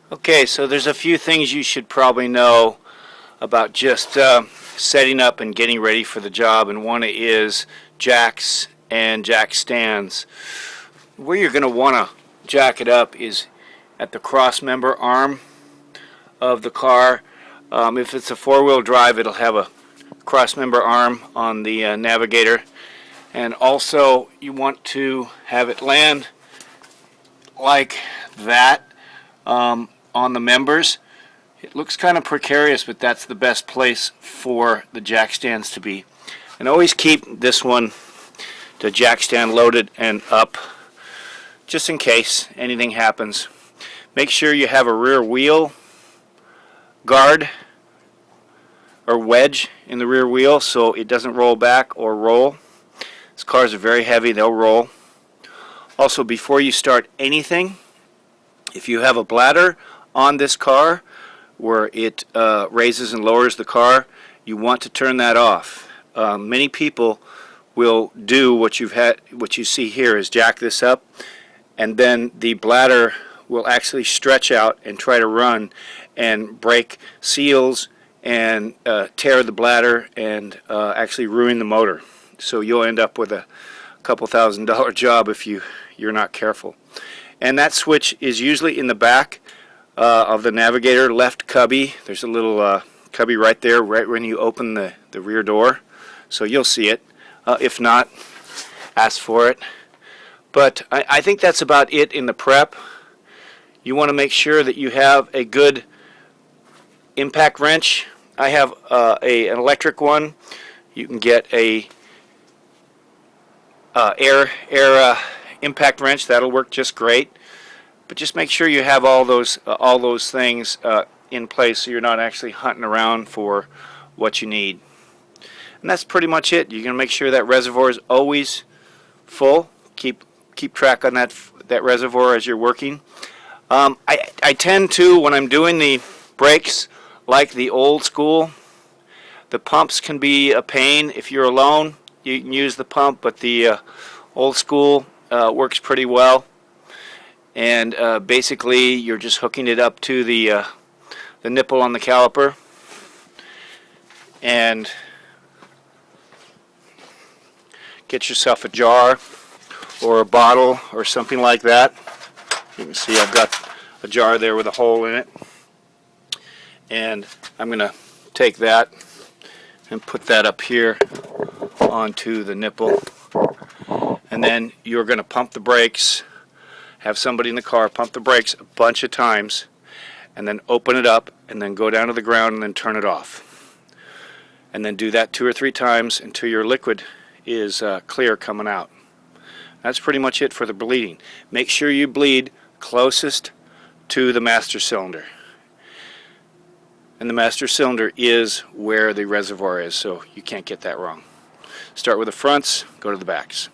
Okay, so there's a few things you should probably know about just setting up and getting ready for the job, and one is jacks and jack stands. Where you're going to want to jack it up is at the cross member arm of the car. If it's a four-wheel drive, it'll have a cross member arm on the Navigator, and also you want to have it land like that on the members. It looks kind of precarious, but that's the best place for the jack stands to be. And always keep this one, the jack stand, loaded and up just in case anything happens. Make sure you have a rear wheel guard or wedge in the rear wheel so it doesn't roll back or roll. These cars are very heavy, they'll roll. Also, before you start anything, if you have a bladder on this car where it raises and lowers the car, you want to turn that off. Many people will do what you see here is jack this up, and then the bladder will actually stretch out and try to run and break seals and tear the bladder and actually ruin the motor. So you'll end up with a couple $1,000 job if you're not careful. And that switch is usually in the back of the Navigator left cubby. There's a little cubby right there, right when you open the rear door. So you'll see it. If not, ask for it. But I think that's about it in the prep. You want to make sure that you have a good impact wrench. I have an electric one. You can get a air impact wrench. That'll work just great. But just make sure you have all those things in place so you're not actually hunting around for what you need. And that's pretty much it. You're going to make sure that reservoir is always full. Keep track on that reservoir as you're working. I tend to, when I'm doing the brakes, like the old school. The pumps can be a pain. If you're alone, you can use the pump, but the old school works pretty well. And basically, you're just hooking it up to the nipple on the caliper, and get yourself a jar or a bottle or something like that. You can see I've got a jar there with a hole in it, and I'm going to take that and put that up here onto the nipple, and then you're going to pump the brakes. Have somebody in the car pump the brakes a bunch of times, and then open it up, and then go down to the ground and then turn it off. And then do that 2 or 3 times until your liquid is clear coming out. That's pretty much it for the bleeding. Make sure you bleed closest to the master cylinder. And the master cylinder is where the reservoir is, so you can't get that wrong. Start with the fronts, go to the backs.